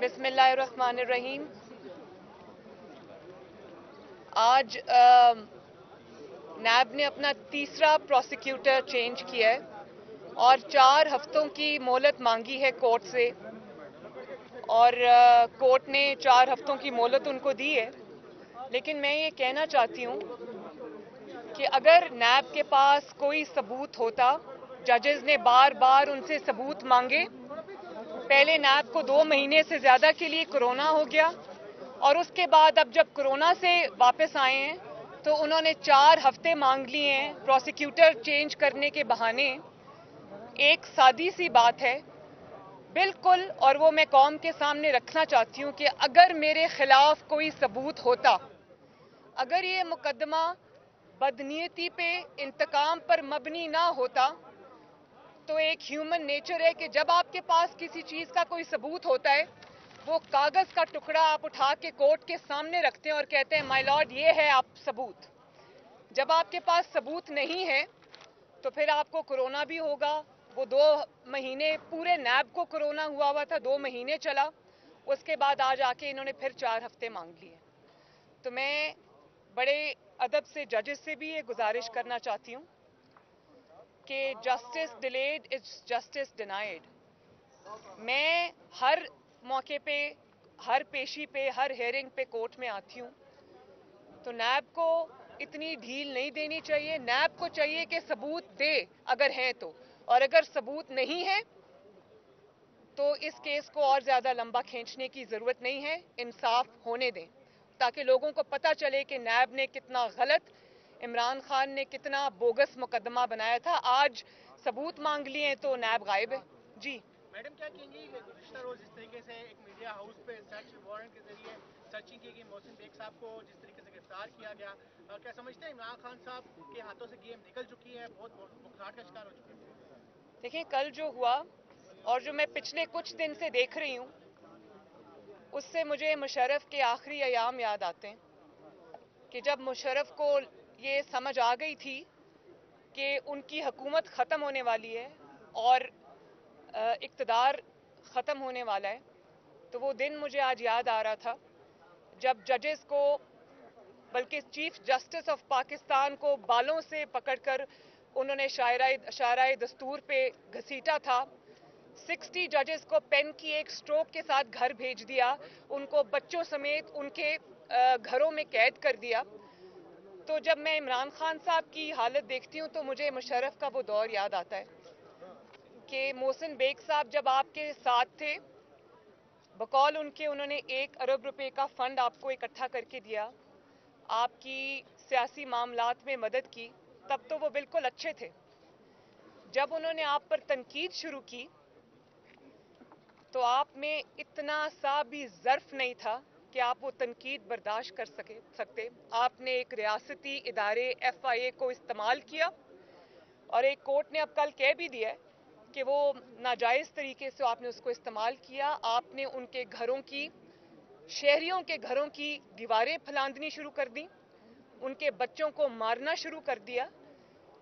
बिस्मिल्लाहिर्रहमानिर्रहीम। आज नैब ने अपना तीसरा प्रोसिक्यूटर चेंज किया है और 4 हफ्तों की मोहलत मांगी है कोर्ट से, और कोर्ट ने 4 हफ्तों की मोहलत उनको दी है। लेकिन मैं ये कहना चाहती हूँ कि अगर नैब के पास कोई सबूत होता, जजेस ने बार बार उनसे सबूत मांगे। पहले नैब को 2 महीने से ज़्यादा के लिए कोरोना हो गया, और उसके बाद अब जब कोरोना से वापस आए हैं तो उन्होंने 4 हफ्ते मांग लिए हैं प्रोसिक्यूटर चेंज करने के बहाने। एक सादी सी बात है बिल्कुल, और वो मैं कौम के सामने रखना चाहती हूँ कि अगर मेरे खिलाफ कोई सबूत होता, अगर ये मुकदमा बदनीयती पे, इंतकाम पर मबनी ना होता, तो एक ह्यूमन नेचर है कि जब आपके पास किसी चीज़ का कोई सबूत होता है, वो कागज़ का टुकड़ा आप उठा के कोर्ट के सामने रखते हैं और कहते हैं माय लॉर्ड ये है आप सबूत। जब आपके पास सबूत नहीं है तो फिर आपको कोरोना भी होगा। वो 2 महीने पूरे नैब को कोरोना हुआ था, 2 महीने चला। उसके बाद आज आके इन्होंने फिर 4 हफ्ते मांग लिए। तो मैं बड़े अदब से जजेस से भी ये गुजारिश करना चाहती हूँ कि justice delayed is justice denied. मैं हर मौके पे, हर पेशी पे, हर हेयरिंग पे कोर्ट में आती हूँ, तो नैब को इतनी ढील नहीं देनी चाहिए। नैब को चाहिए कि सबूत दे अगर है तो, और अगर सबूत नहीं है तो इस केस को और ज़्यादा लंबा खींचने की ज़रूरत नहीं है। इंसाफ होने दें ताकि लोगों को पता चले कि नैब ने कितना गलत, इमरान खान ने कितना बोगस मुकदमा बनाया था। आज सबूत मांग लिए तो नैब गायब है। जी मैडम, क्या कहेंगी गुज़िश्ता रोज जिस तरीके से एक मीडिया हाउस पे सर्च वारंट के जरिए सर्चिंग की गई, मोहसिन बेग साहब को जिस तरीके से गिरफ्तार किया गया, क्या समझते हैं इमरान खान साहब के हाथों से गेम निकल चुकी है, बहुत मुखराहट का शिकार हो चुके हैं? देखिए, कल जो हुआ और जो मैं पिछले कुछ दिन से देख रही हूँ, उससे मुझे मुशर्रफ के आखिरी अयाम याद आते हैं कि जब मुशर्रफ को ये समझ आ गई थी कि उनकी हुकूमत ख़त्म होने वाली है और इक़्तिदार ख़त्म होने वाला है, तो वो दिन मुझे आज याद आ रहा था जब जजेस को, बल्कि चीफ जस्टिस ऑफ पाकिस्तान को बालों से पकड़कर उन्होंने शायराए दस्तूर पे घसीटा था। 60 जजेस को पेन की एक स्ट्रोक के साथ घर भेज दिया, उनको बच्चों समेत उनके घरों में कैद कर दिया। तो जब मैं इमरान खान साहब की हालत देखती हूँ तो मुझे मुशर्रफ का वो दौर याद आता है कि मोहसिन बेग साहब जब आपके साथ थे, बकौल उनके उन्होंने 1 अरब रुपए का फंड आपको इकट्ठा करके दिया, आपकी सियासी मामलात में मदद की, तब तो वो बिल्कुल अच्छे थे। जब उन्होंने आप पर तनकीद शुरू की तो आप में इतना सा भी ज़र्फ नहीं था कि आप वो तनकीद बर्दाश्त कर सकते। आपने एक रियासती इदारे FIA को इस्तेमाल किया, और एक कोर्ट ने अब कल कह भी दिया है कि वो नाजायज़ तरीके से आपने उसको इस्तेमाल किया। आपने उनके घरों की, शहरियों के घरों की दीवारें फलांदनी शुरू कर दी, उनके बच्चों को मारना शुरू कर दिया।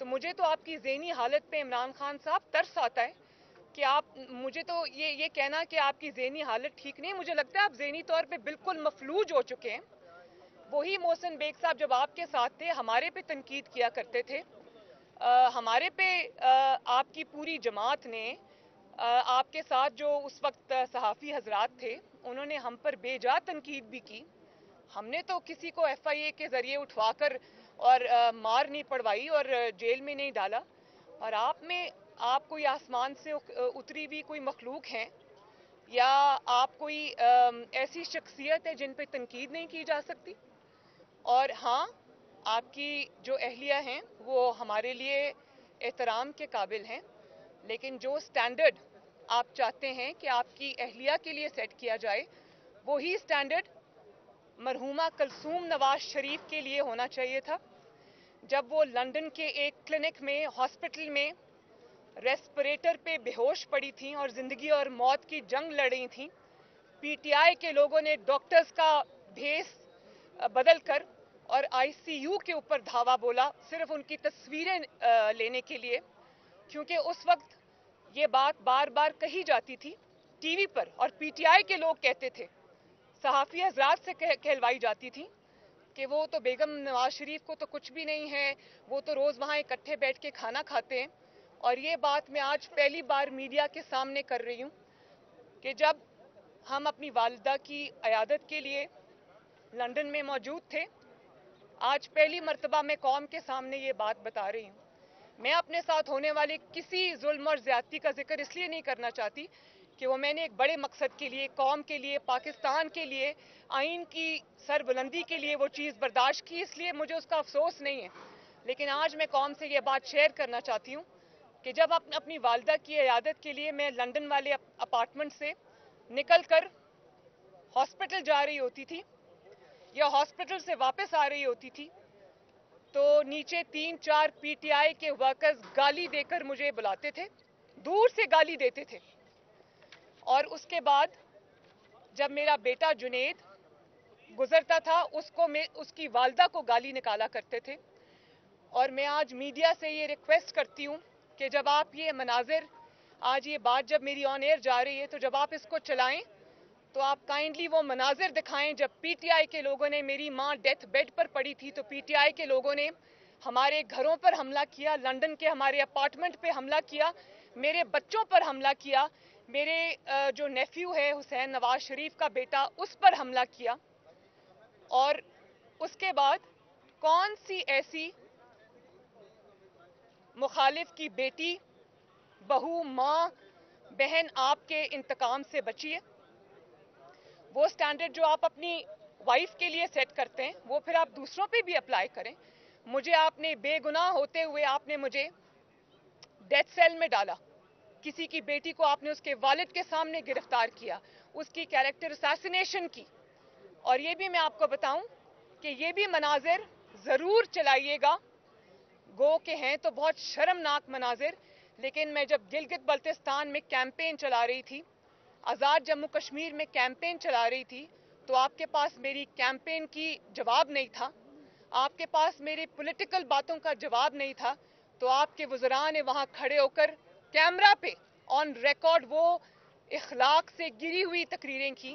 तो मुझे तो आपकी ज़हनी हालत पे इमरान खान साहब तरस आता है कि आप, मुझे तो ये कहना कि आपकी ज़हनी हालत ठीक नहीं, मुझे लगता है आप ज़हनी तौर पे बिल्कुल मफलूज हो चुके हैं। वही मोहसिन बेग साहब जब आपके साथ थे, हमारे पे तनकीद किया करते थे। हमारे पे आपकी पूरी जमात ने, आपके साथ जो उस वक्त सहाफ़ी हजरात थे, उन्होंने हम पर बेजा तनकीद भी की। हमने तो किसी को FIA के ज़रिए उठवाकर और मार नहीं पड़वाई और जेल में नहीं डाला। और आप कोई आसमान से उतरी हुई कोई मखलूक हैं, या आप कोई ऐसी शख्सियत है जिन पे तनकीद नहीं की जा सकती? और हाँ, आपकी जो अहलिया हैं वो हमारे लिए एहतराम के काबिल हैं, लेकिन जो स्टैंडर्ड आप चाहते हैं कि आपकी अहलिया के लिए सेट किया जाए, वही स्टैंडर्ड मरहूमा कलसूम नवाज शरीफ के लिए होना चाहिए था। जब वो लंदन के एक क्लिनिक में, हॉस्पिटल में रेस्पिरेटर पे बेहोश पड़ी थी और ज़िंदगी और मौत की जंग लड़ रही थी, PTI के लोगों ने डॉक्टर्स का भेस बदल कर और ICU के ऊपर धावा बोला, सिर्फ उनकी तस्वीरें लेने के लिए, क्योंकि उस वक्त ये बात बार बार कही जाती थी टीवी पर और पीटीआई के लोग कहते थे, सहाफ़ी हजरात से कहलवाई जाती थी कि वो तो बेगम नवाज शरीफ को तो कुछ भी नहीं है, वो तो रोज़ वहाँ इकट्ठे बैठ के खाना खाते हैं। और ये बात मैं आज पहली बार मीडिया के सामने कर रही हूँ कि जब हम अपनी वालिदा की अयादत के लिए लंदन में मौजूद थे, आज पहली मर्तबा मैं कौम के सामने ये बात बता रही हूँ। मैं अपने साथ होने वाले किसी जुल्म और ज्यादती का जिक्र इसलिए नहीं करना चाहती कि वो मैंने एक बड़े मकसद के लिए, कौम के लिए, पाकिस्तान के लिए, आइन की सरबुलंदी के लिए वो चीज़ बर्दाश्त की, इसलिए मुझे उसका अफसोस नहीं है। लेकिन आज मैं कौम से ये बात शेयर करना चाहती हूँ कि जब अपनी वालिदा की इयादत के लिए मैं लंदन वाले अपार्टमेंट से निकल कर हॉस्पिटल जा रही होती थी या हॉस्पिटल से वापस आ रही होती थी, तो नीचे 3-4 पीटीआई के वर्कर्स गाली देकर मुझे बुलाते थे, दूर से गाली देते थे। और उसके बाद जब मेरा बेटा जुनेद गुजरता था, उसकी वालिदा को गाली निकाला करते थे। और मैं आज मीडिया से ये रिक्वेस्ट करती हूँ कि जब आप ये मनाजिर, आज ये बात जब मेरी ऑन एयर जा रही है, तो जब आप इसको चलाएं तो आप काइंडली वो मनाजिर दिखाएं जब पीटीआई के लोगों ने, मेरी माँ डेथ बेड पर पड़ी थी तो पीटीआई के लोगों ने हमारे घरों पर हमला किया, लंदन के हमारे अपार्टमेंट पे हमला किया, मेरे बच्चों पर हमला किया, मेरे जो नेफ्यू है हुसैन नवाज शरीफ का बेटा, उस पर हमला किया। और उसके बाद कौन सी ऐसी मुखालिफ की बेटी, बहू, माँ, बहन आपके इंतकाम से बची है? वो स्टैंडर्ड जो आप अपनी वाइफ के लिए सेट करते हैं, वो फिर आप दूसरों पे भी अप्लाई करें। मुझे आपने बेगुनाह होते हुए आपने मुझे डेथ सेल में डाला, किसी की बेटी को आपने उसके वालिद के सामने गिरफ्तार किया, उसकी कैरेक्टर असैसिनेशन की। और ये भी मैं आपको बताऊं कि ये भी मनाजिर जरूर चलाइएगा, गो के हैं तो बहुत शर्मनाक मनाजिर। लेकिन मैं जब गिलगित बल्तिस्तान में कैंपेन चला रही थी, आज़ाद जम्मू कश्मीर में कैंपेन चला रही थी, तो आपके पास मेरी कैंपेन की जवाब नहीं था, आपके पास मेरी पॉलिटिकल बातों का जवाब नहीं था। तो आपके वज़रा ने वहां खड़े होकर कैमरा पे ऑन रिकॉर्ड वो इखलाक से गिरी हुई तकरीरें की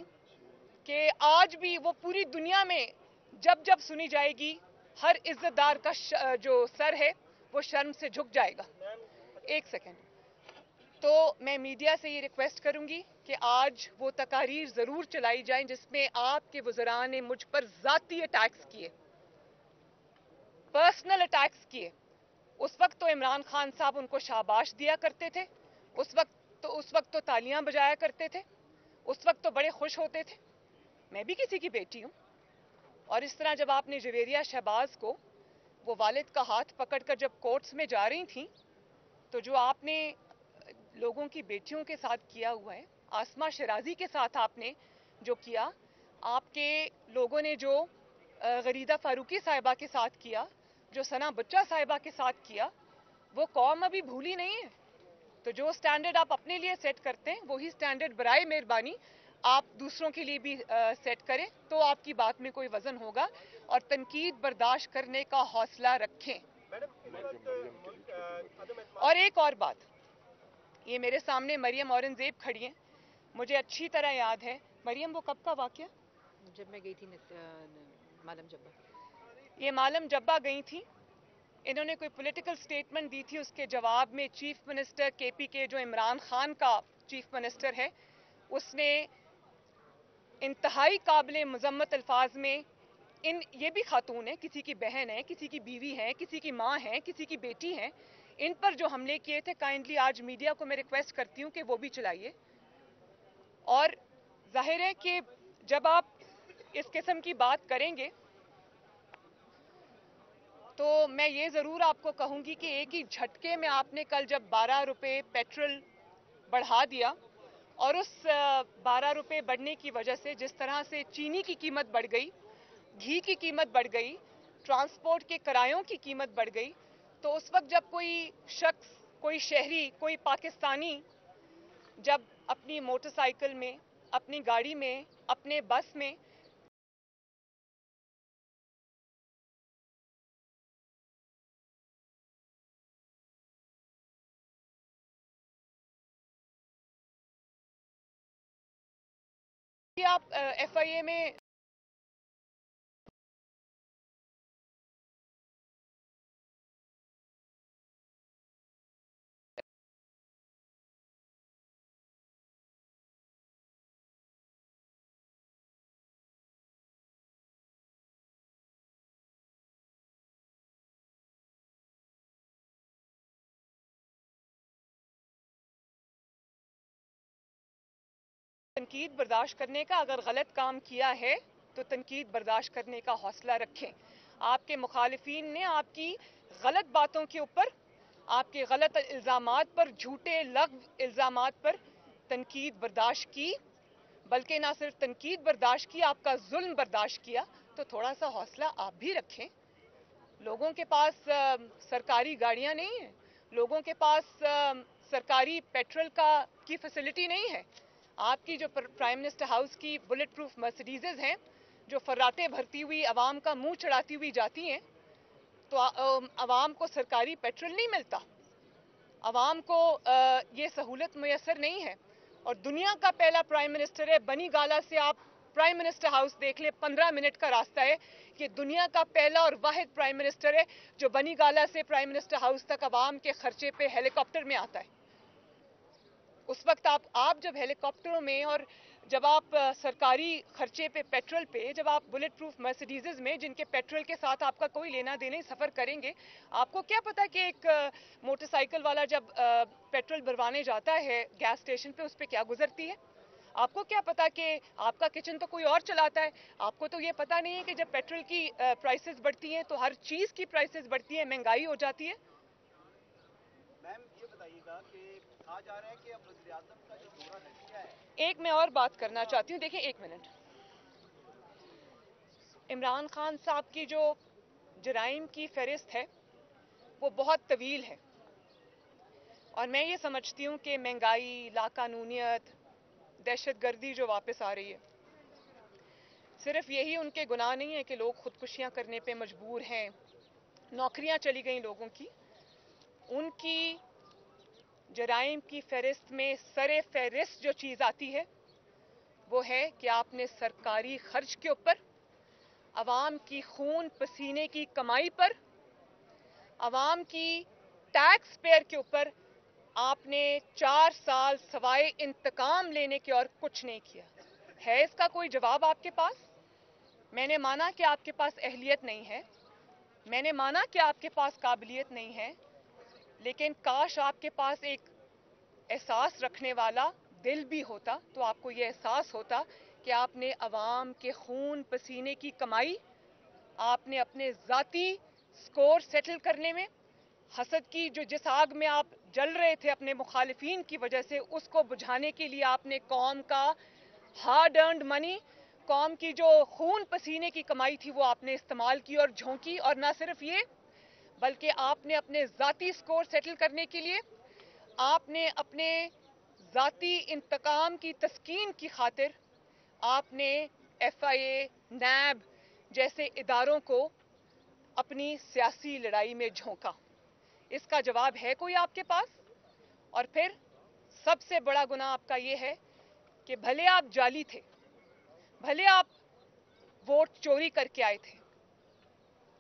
कि आज भी वो पूरी दुनिया में जब जब सुनी जाएगी, हर इज्जतदार का जो सर है वो शर्म से झुक जाएगा। एक सेकेंड। तो मैं मीडिया से ये रिक्वेस्ट करूंगी कि आज वो तकारीर जरूर चलाई जाएं जिसमें आपके वज़रा ने मुझ पर जाती अटैक्स किए, पर्सनल अटैक्स किए। उस वक्त तो इमरान खान साहब उनको शाबाश दिया करते थे, उस वक्त तो तालियां बजाया करते थे, उस वक्त तो बड़े खुश होते थे। मैं भी किसी की बेटी हूं। और इस तरह जब आपने जवेरिया शहबाज को, वो वालिद का हाथ पकड़कर जब कोर्ट्स में जा रही थी, तो जो आपने लोगों की बेटियों के साथ किया हुआ है, आसमा शराजी के साथ आपने जो किया, आपके लोगों ने जो गरीदा फारूकी साहिबा के साथ किया, जो सना बच्चा साहिबा के साथ किया, वो कौम अभी भूली नहीं है। तो जो स्टैंडर्ड आप अपने लिए सेट करते हैं, वही स्टैंडर्ड बराए मेहरबानी आप दूसरों के लिए भी सेट करें, तो आपकी बात में कोई वजन होगा। और तनकीद बर्दाश्त करने का हौसला रखें। और एक और बात, ये मेरे सामने मरियम औरंगजेब खड़ी हैं, मुझे अच्छी तरह याद है। मरियम, वो कब का वाकया? जब मैं गई थी मालम जब्बा। ये मालम जब्बा गई थी, इन्होंने कोई पॉलिटिकल स्टेटमेंट दी थी, उसके जवाब में चीफ मिनिस्टर केपी के, जो इमरान खान का चीफ मिनिस्टर है, उसने इंतहाई काबिल मजम्मत अल्फाज में, ये भी खातून है, किसी की बहन है, किसी की बीवी है, किसी की माँ है, किसी की बेटी है, इन पर जो हमले किए थे, काइंडली आज मीडिया को मैं रिक्वेस्ट करती हूँ कि वो भी चलाइए। और जाहिर है कि जब आप इस किस्म की बात करेंगे तो मैं ये ज़रूर आपको कहूँगी कि एक ही झटके में आपने कल जब 12 रुपये पेट्रोल बढ़ा दिया, और उस 12 रुपये बढ़ने की वजह से जिस तरह से चीनी की कीमत बढ़ गई, घी की कीमत बढ़ गई, ट्रांसपोर्ट के किरायों की कीमत बढ़ गई, तो उस वक्त जब कोई शख्स, कोई शहरी, कोई पाकिस्तानी जब अपनी मोटरसाइकिल में, अपनी गाड़ी में, अपने बस में कि आप FIA में तनकीद बर्दाश्त करने का, अगर गलत काम किया है तो तनकीद बर्दाश्त करने का हौसला रखें। आपके मुखालिफिन ने आपकी गलत बातों के ऊपर, आपके गलत इल्ज़ामात पर, झूठे लग़्व इल्ज़ामात पर तनकीद बर्दाश्त की, बल्कि ना सिर्फ तनकीद बर्दाश्त की, आपका जुल्म बर्दाश्त किया। तो थोड़ा सा हौसला आप भी रखें। लोगों के पास सरकारी गाड़ियां नहीं हैं, लोगों के पास सरकारी पेट्रोल की फैसिलिटी नहीं है। आपकी जो प्राइम मिनिस्टर हाउस की बुलेट प्रूफ मर्सिडीज़ हैं, जो फर्राटे भरती हुई आवाम का मुंह चढ़ाती हुई जाती हैं, तो आवाम को सरकारी पेट्रोल नहीं मिलता, आवाम को ये सहूलत मुयसर नहीं है। और दुनिया का पहला प्राइम मिनिस्टर है, बनी गाला से आप प्राइम मिनिस्टर हाउस देख ले, 15 मिनट का रास्ता है। ये दुनिया का पहला और वाहिद प्राइम मिनिस्टर है जो बनी गाला से प्राइम मिनिस्टर हाउस तक आवाम के खर्चे पे हेलीकॉप्टर में आता है। उस वक्त आप जब हेलीकॉप्टरों में, और जब आप सरकारी खर्चे पे, पेट्रोल पे, जब आप बुलेट प्रूफ मर्सिडीज़ में, जिनके पेट्रोल के साथ आपका कोई लेना देना ही, सफ़र करेंगे, आपको क्या पता कि एक मोटरसाइकिल वाला जब पेट्रोल भरवाने जाता है गैस स्टेशन पे, उस पर क्या गुजरती है। आपको क्या पता कि आपका किचन तो कोई और चलाता है। आपको तो ये पता नहीं है कि जब पेट्रोल की प्राइसेस बढ़ती हैं तो हर चीज़ की प्राइसेस बढ़ती है, महंगाई हो जाती है। मैम ये बताइएगा कि कहा जा रहा है कि अब वज़ीर-ए-आज़म का जो दौरा रशिया है, एक मैं और बात करना चाहती हूँ, देखिए एक मिनट। इमरान खान साहब की जो जराइम की फहरिस्त है वो बहुत तवील है, और मैं ये समझती हूँ कि महंगाई, लाकानूनियत, दहशतगर्दी जो वापस आ रही है, सिर्फ यही उनके गुनाह नहीं है कि लोग खुदकुशियाँ करने पे मजबूर हैं, नौकरियाँ चली गई लोगों की। उनकी जराइम की फहरिस्त में सरे फहरिस्त जो चीज़ आती है वो है कि आपने सरकारी खर्च के ऊपर, आवाम की खून पसीने की कमाई पर, आवाम की टैक्स पेयर के ऊपर आपने 4 साल सवाए इंतकाम लेने के और कुछ नहीं किया। है इसका कोई जवाब आपके पास? मैंने माना कि आपके पास अहलियत नहीं है, मैंने माना कि आपके पास काबिलियत नहीं है, लेकिन काश आपके पास एक एहसास रखने वाला दिल भी होता, तो आपको ये एहसास होता कि आपने अवाम के खून पसीने की कमाई, आपने अपने ज़ाती स्कोर सेटल करने में, हसद की जो जिस आग में आप जल रहे थे अपने मुखालिफिन की वजह से, उसको बुझाने के लिए आपने कौम का हार्ड अर्नड मनी, कौम की जो खून पसीने की कमाई थी, वो आपने इस्तेमाल की और झोंकी। और ना सिर्फ ये, बल्कि आपने अपने ज़ाती स्कोर सेटल करने के लिए, आपने अपने ज़ाती इंतकाम की तस्कीन की खातिर, आपने FIA, NAB जैसे इदारों को अपनी सियासी लड़ाई में झोंका। इसका जवाब है कोई आपके पास? और फिर सबसे बड़ा गुनाह आपका ये है कि भले आप जाली थे, भले आप वोट चोरी करके आए थे,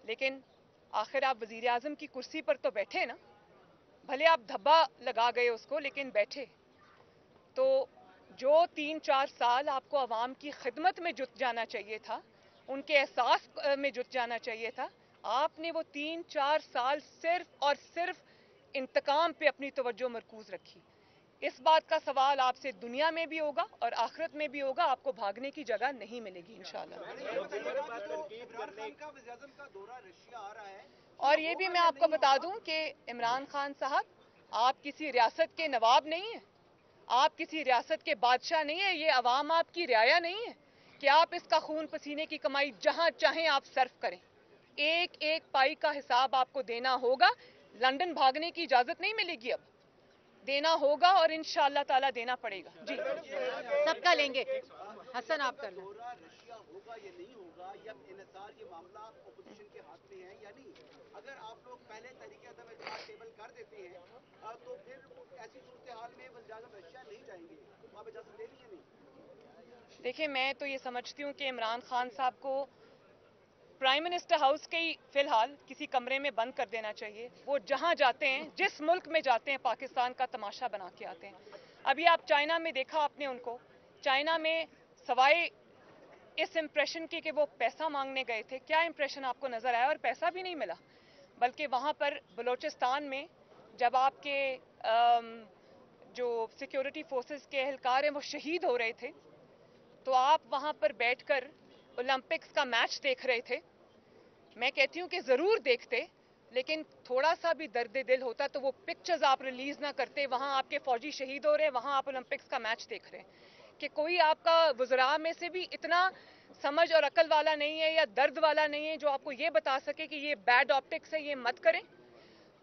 लेकिन आखिर आप वजीर आजम की कुर्सी पर तो बैठे ना। भले आप धब्बा लगा गए उसको, लेकिन बैठे। तो जो 3-4 साल आपको आवाम की खिदमत में जुट जाना चाहिए था, उनके एहसास में जुट जाना चाहिए था, आपने वो 3-4 साल सिर्फ और सिर्फ इंतकाम पे अपनी तवज्जो मरकूज रखी। इस बात का सवाल आपसे दुनिया में भी होगा और आखिरत में भी होगा। आपको भागने की जगह नहीं मिलेगी इंशाल्लाह। और ये भी मैं आपको बता दूं कि इमरान खान साहब, आप किसी रियासत के नवाब नहीं हैं, आप किसी रियासत के बादशाह नहीं है, ये अवाम आपकी रियाया नहीं है कि आप इसका खून पसीने की कमाई जहां चाहें आप सर्फ करें। एक एक पाई का हिसाब आपको देना होगा। लंदन भागने की इजाजत नहीं मिलेगी, अब देना होगा और इंशाअल्लाह ताला देना पड़ेगा। जी सबका लेंगे। हसन आप कर लें। रशिया होगा या नहीं होगा, या इन्हिसार, ये मामला ऑपोजिशन के हाथ में है या नहीं। अगर आप लोग पहले तरीके से टेबल कर देते हैं तो फिर ऐसी सूरत हाल में वज़ीर-ए-आज़म रशिया नहीं जाएंगे, आप इजाजत दे रही है नहीं? देखिए, मैं तो ये समझती हूँ कि इमरान खान साहब को प्राइम मिनिस्टर हाउस के ही फिलहाल किसी कमरे में बंद कर देना चाहिए। वो जहाँ जाते हैं, जिस मुल्क में जाते हैं, पाकिस्तान का तमाशा बना के आते हैं। अभी आप चाइना में देखा आपने उनको, चाइना में सवाए इस इम्प्रेशन की कि वो पैसा मांगने गए थे, क्या इम्प्रेशन आपको नजर आया? और पैसा भी नहीं मिला, बल्कि वहाँ पर बलोचिस्तान में जब आपके जो सिक्योरिटी फोर्सेस के एहलकार हैं वो शहीद हो रहे थे, तो आप वहाँ पर बैठकर ओलंपिक्स का मैच देख रहे थे। मैं कहती हूँ कि ज़रूर देखते, लेकिन थोड़ा सा भी दर्द दिल होता तो वो पिक्चर्स आप रिलीज़ ना करते। वहाँ आपके फौजी शहीद हो रहे हैं, वहाँ आप ओलंपिक्स का मैच देख रहे हैं। कि कोई आपका वज़रा में से भी इतना समझ और अकल वाला नहीं है या दर्द वाला नहीं है जो आपको ये बता सके कि ये बैड ऑप्टिक्स है, ये मत करें।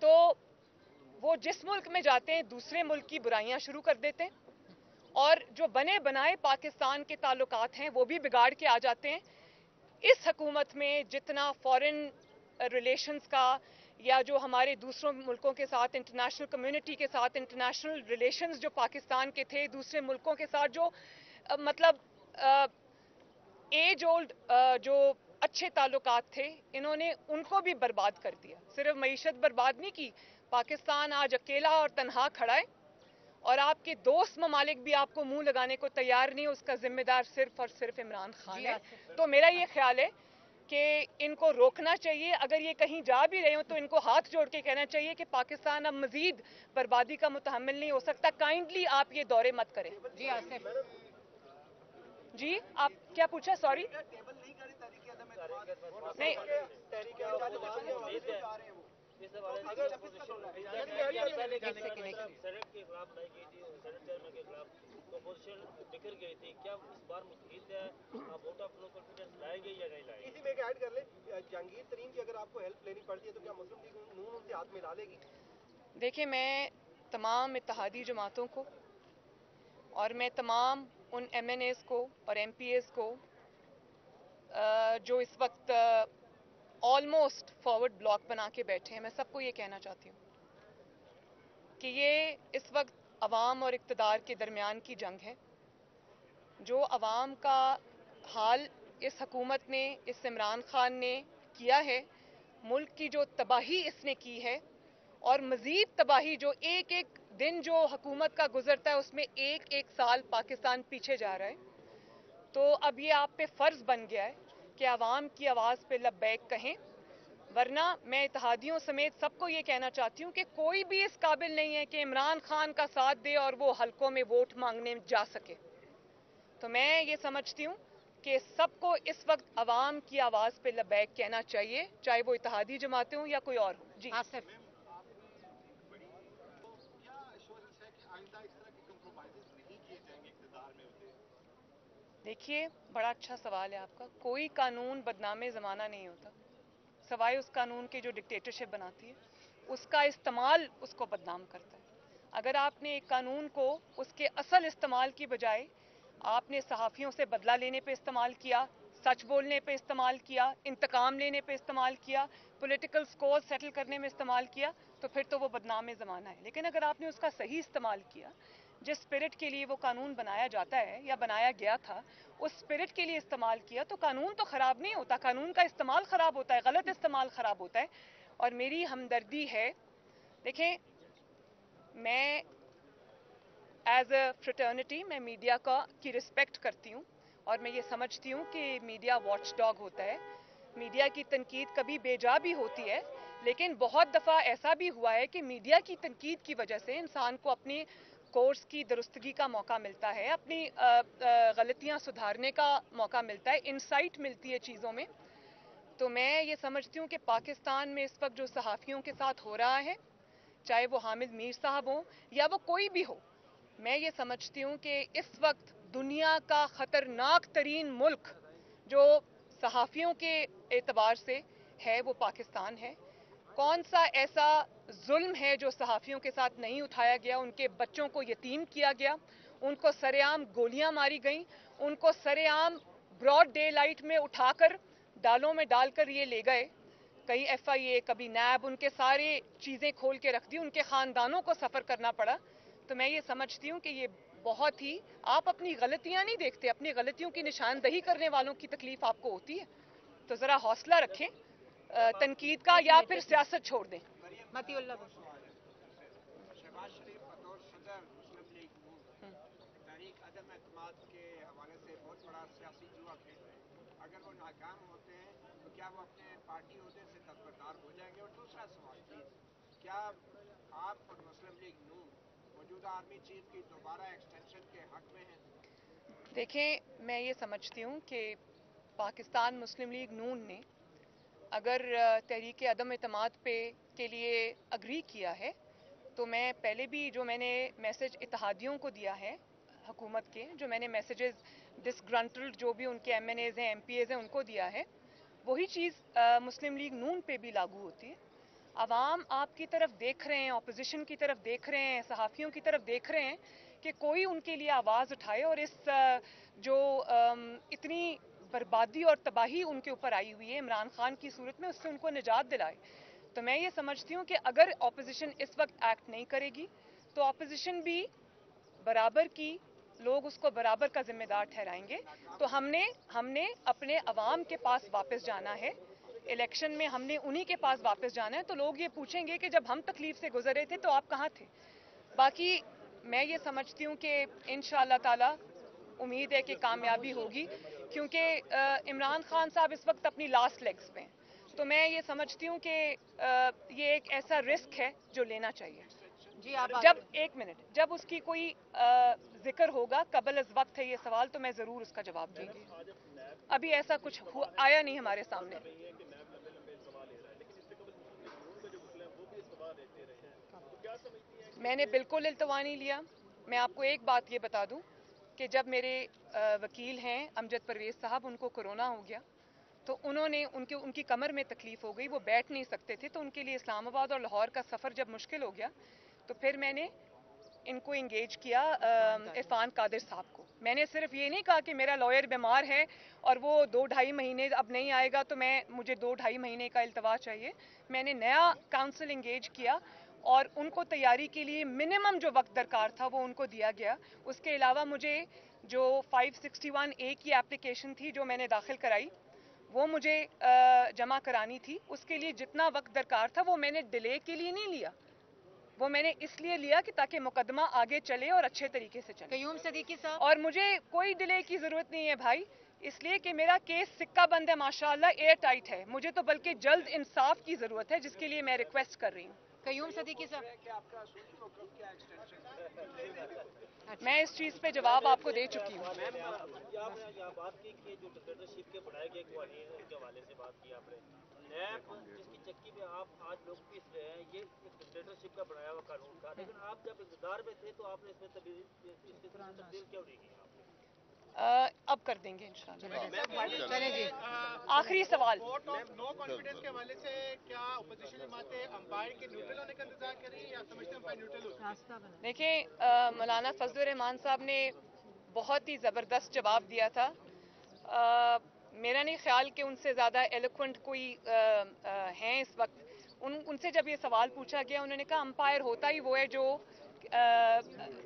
तो वो जिस मुल्क में जाते हैं दूसरे मुल्क की बुराइयां शुरू कर देते हैं, और जो बने बनाए पाकिस्तान के ताल्लुकात हैं वो भी बिगाड़ के आ जाते हैं। इस हुकूमत में जितना फॉरेन रिलेशंस का या जो हमारे दूसरों मुल्कों के साथ इंटरनेशनल कम्युनिटी के साथ इंटरनेशनल रिलेशंस जो पाकिस्तान के थे दूसरे मुल्कों के साथ, जो मतलब एज ओल्ड जो अच्छे ताल्लुकात थे, इन्होंने उनको भी बर्बाद कर दिया। सिर्फ मईशत बर्बाद नहीं की, पाकिस्तान आज अकेला और तनहा खड़ा है और आपके दोस्त ममालिक भी आपको मुंह लगाने को तैयार नहीं, उसका जिम्मेदार सिर्फ और सिर्फ इमरान खान है। तो मेरा ये ख्याल है कि इनको रोकना चाहिए। अगर ये कहीं जा भी रहे हो तो इनको हाथ जोड़ के कहना चाहिए कि पाकिस्तान अब मजीद बर्बादी का मुतहम्मिल नहीं हो सकता, काइंडली आप ये दौरे मत करें। जी आसिफ, जी आप क्या पूछा? सॉरी नहीं, बिखर गई थी, क्या इस बार मुस्तैद है वोट ऑफ नो कॉन्फिडेंस लाएंगे या नहीं लाएंगे? इसी में ऐड कर ले, जहांगीर तरीन की अगर आपको हेल्प लेनी पड़ती है तो क्या मुस्लिम लीग नून उनसे हाथ मिला लेगी? देखिए, मैं तमाम इत्तेहादी जमातों को और मैं तमाम उन MNAs को और MPAs को जो इस वक्त ऑलमोस्ट फॉरवर्ड ब्लॉक बना के बैठे हैं, मैं सबको ये कहना चाहती हूँ कि ये इस वक्त अवाम और इक़्तिदार के दरमियान की जंग है। जो अवाम का हाल इस हुकूमत ने, इस इमरान खान ने किया है, मुल्क की जो तबाही इसने की है और मज़ीद तबाही जो एक एक दिन जो हुकूमत का गुजरता है उसमें एक एक साल पाकिस्तान पीछे जा रहा है। तो अब ये आप पे फ़र्ज़ बन गया है कि आवाम की आवाज़ पे लब्बैक कहें, वरना मैं इत्तेहादियों समेत सबको ये कहना चाहती हूँ कि कोई भी इस काबिल नहीं है कि इमरान खान का साथ दे और वो हलकों में वोट मांगने जा सके। तो मैं ये समझती हूँ कि सबको इस वक्त अवाम की आवाज़ पे लब्बैक कहना चाहिए, चाहे वो इत्तेहादी जमातें हों या कोई और हो। जी आसिफ, देखिए, बड़ा अच्छा सवाल है आपका। कोई कानून बदनामे ज़माना नहीं होता, सवाए उस कानून के जो डिक्टेटरशिप बनाती है, उसका इस्तेमाल उसको बदनाम करता है। अगर आपने एक कानून को उसके असल इस्तेमाल की बजाय आपने सहाफ़ियों से बदला लेने पे इस्तेमाल किया, सच बोलने पे इस्तेमाल किया, इंतकाम लेने पे इस्तेमाल किया, पॉलिटिकल स्कोर सेटल करने में इस्तेमाल किया, तो फिर तो वो बदनाम ज़माना है। लेकिन अगर आपने उसका सही इस्तेमाल किया, जिस स्पिरिट के लिए वो कानून बनाया जाता है या बनाया गया था, उस स्पिरिट के लिए इस्तेमाल किया, तो कानून तो ख़राब नहीं होता, कानून का इस्तेमाल ख़राब होता है, गलत इस्तेमाल ख़राब होता है। और मेरी हमदर्दी है, देखें, मैं एज अ फ्रेटर्निटी मैं मीडिया की रिस्पेक्ट करती हूँ और मैं ये समझती हूँ कि मीडिया वॉच डॉग होता है। मीडिया की तनकीद कभी बेजा भी होती है, लेकिन बहुत दफ़ा ऐसा भी हुआ है कि मीडिया की तनकीद की वजह से इंसान को अपनी कोर्स की दुरुस्तगी का मौका मिलता है, अपनी गलतियाँ सुधारने का मौका मिलता है, इंसाइट मिलती है चीज़ों में। तो मैं ये समझती हूँ कि पाकिस्तान में इस वक्त जो सहाफ़ियों के साथ हो रहा है, चाहे वो हामिद मीर साहब हों या वो कोई भी हो, मैं ये समझती हूँ कि इस वक्त दुनिया का ख़तरनाक तरीन मुल्क जो सहाफ़ियों के एतबार से है वो पाकिस्तान है। कौन सा ऐसा जुल्म है जो सहाफ़ियों के साथ नहीं उठाया गया? उनके बच्चों को यतीम किया गया, उनको सरेआम गोलियां मारी गईं, उनको सरेआम ब्रॉड डे लाइट में उठाकर डालों में डालकर ये ले गए। कहीं FIA, कभी NAB, उनके सारे चीज़ें खोल के रख दी, उनके ख़ानदानों को सफ़र करना पड़ा। तो मैं ये समझती हूँ कि ये बहुत ही, आप अपनी गलतियां नहीं देखते, अपनी गलतियों की निशानदही करने वालों की तकलीफ आपको होती है। तो ज़रा हौसला रखें तनकीद का, या फिर सियासत छोड़ दें। मतीउल्लाह शहबाज शरीफ बतौर सदर मुस्लिम लीग नून तहरीक अदम एतमाद के हवाले से बहुत बड़ा सियासी जुआ खेल रहे हैं। अगर वो नाकाम होते हैं तो क्या वो अपने पार्टी ओहदे से दस्तबरदार हो जाएंगे? और दूसरा सवाल प्लीज, क्या आप और मुस्लिम लीग नून मौजूदा आर्मी चीफ की दोबारा एक्सटेंशन के हक में हैं? देखें, मैं ये समझती हूँ कि पाकिस्तान मुस्लिम लीग नून ने अगर तहरीक अदम एतमाद पे के लिए अग्री किया है, तो मैं पहले भी जो मैंने मैसेज इत्तेहादियों को दिया है हुकूमत के, जो मैंने मैसेजेस डिसग्रंटल्ड जो भी उनके MNAs हैं MPAs हैं उनको दिया है, वही चीज़ मुस्लिम लीग नून पे भी लागू होती है। अवाम आपकी तरफ देख रहे हैं, अपोजिशन की तरफ देख रहे हैं, सहाफ़ियों की तरफ देख रहे हैं कि कोई उनके लिए आवाज़ उठाए और इस जो इतनी बर्बादी और तबाही उनके ऊपर आई हुई है इमरान खान की सूरत में, उससे उनको निजात दिलाए। तो मैं ये समझती हूँ कि अगर अपोजिशन इस वक्त एक्ट नहीं करेगी तो अपोजिशन भी बराबर की, लोग उसको बराबर का जिम्मेदार ठहराएंगे। तो हमने अपने अवाम के पास वापस जाना है, इलेक्शन में हमने उन्हीं के पास वापस जाना है। तो लोग ये पूछेंगे कि जब हम तकलीफ से गुजरे थे तो आप कहाँ थे। बाकी मैं ये समझती हूँ कि इंशाअल्लाह ताला उम्मीद है कि कामयाबी होगी, क्योंकि इमरान खान साहब इस वक्त अपनी लास्ट लेग्स पे हैं। तो मैं ये समझती हूँ कि ये एक ऐसा रिस्क है जो लेना चाहिए। जी आप जब एक मिनट, जब उसकी कोई जिक्र होगा, कबल अज वक्त है ये सवाल, तो मैं ज़रूर उसका जवाब दूंगी। अभी ऐसा कुछ आया नहीं हमारे सामने। मैंने बिल्कुल इल्तवा नहीं लिया। मैं आपको एक बात ये बता दूं कि जब मेरे वकील हैं अमजद परवेज साहब, उनको कोरोना हो गया तो उनकी कमर में तकलीफ हो गई, वो बैठ नहीं सकते थे। तो उनके लिए इस्लामाबाद और लाहौर का सफ़र जब मुश्किल हो गया तो फिर मैंने इनको इंगेज किया, इरफान कादिर साहब को। मैंने सिर्फ ये नहीं कहा कि मेरा लॉयर बीमार है और वो 2-2.5 महीने अब नहीं आएगा तो मुझे 2-2.5 महीने का इल्तवा चाहिए। मैंने नया काउंसिल इंगेज किया और उनको तैयारी के लिए मिनिमम जो वक्त दरकार था वो उनको दिया गया। उसके अलावा मुझे जो 561A की एप्लीकेशन थी जो मैंने दाखिल कराई, वो मुझे जमा करानी थी। उसके लिए जितना वक्त दरकार था वो मैंने डिले के लिए नहीं लिया, वो मैंने इसलिए लिया कि ताकि मुकदमा आगे चले और अच्छे तरीके से चले। कयूम सदीकी साहब, और मुझे कोई डिले की ज़रूरत नहीं है भाई, इसलिए कि मेरा केस सिक्का बंद है माशाअल्लाह, एयर टाइट है। मुझे तो बल्कि जल्द इंसाफ की ज़रूरत है, जिसके लिए मैं रिक्वेस्ट कर रही हूँ। कयूम सदीकी साहब, मैं इस चीज़ पे जवाब आपको दे चुकी हूँ। मैम, आपने यहाँ बात की कि जो डिक्टेटरशिप के बढ़ाए गए कवानीन हैं उनके हवाले से बात की आपने। नैब जिसकी चक्की पे आप आज लोग पीस रहे हैं, ये एक डिक्टेटरशिप का बनाया हुआ कानून था, लेकिन आप जब इक़्तिदार में थे तो आपने इसमें तब्दील क्यों नहीं की आपने? अब कर देंगे इंशाल्लाह। चले जी। आखिरी सवाल, वोट ऑफ नो कॉन्फिडेंस के हवाले से क्या अपोजिशन जमातें अंपायर के न्यूट्रल होने का इंतजार कर रही है या समझते हैं अंपायर न्यूट्रल हो? रास्ता बना। देखें, मौलाना फजलुर रहमान साहब ने बहुत ही ज़बरदस्त जवाब दिया था। मेरा नहीं ख्याल कि उनसे ज़्यादा एलोक्वेंट कोई हैं इस वक्त। उनसे जब ये सवाल पूछा गया, उन्होंने कहा अंपायर होता ही वो है जो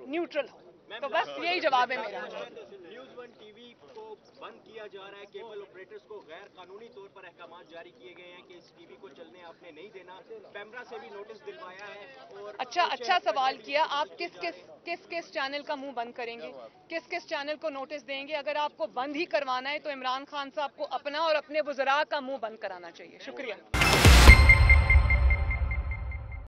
न्यूट्रल हो। तो बस यही जवाब है मेरा। न्यूज़ 1 टीवी को बंद किया जा रहा है, केबल ऑपरेटर्स को गैर कानूनी तौर पर अहकामात जारी किए गए हैं कि इस टीवी को चलने आपने नहीं देना। पैमरा से भी नोटिस दिलवाया है। और अच्छा सवाल किया। आप किस चैनल का मुंह बंद करेंगे, किस चैनल को नोटिस देंगे? अगर आपको बंद ही करवाना है तो इमरान खान साहब को अपना और अपने वज़रा का मुंह बंद कराना चाहिए। शुक्रिया।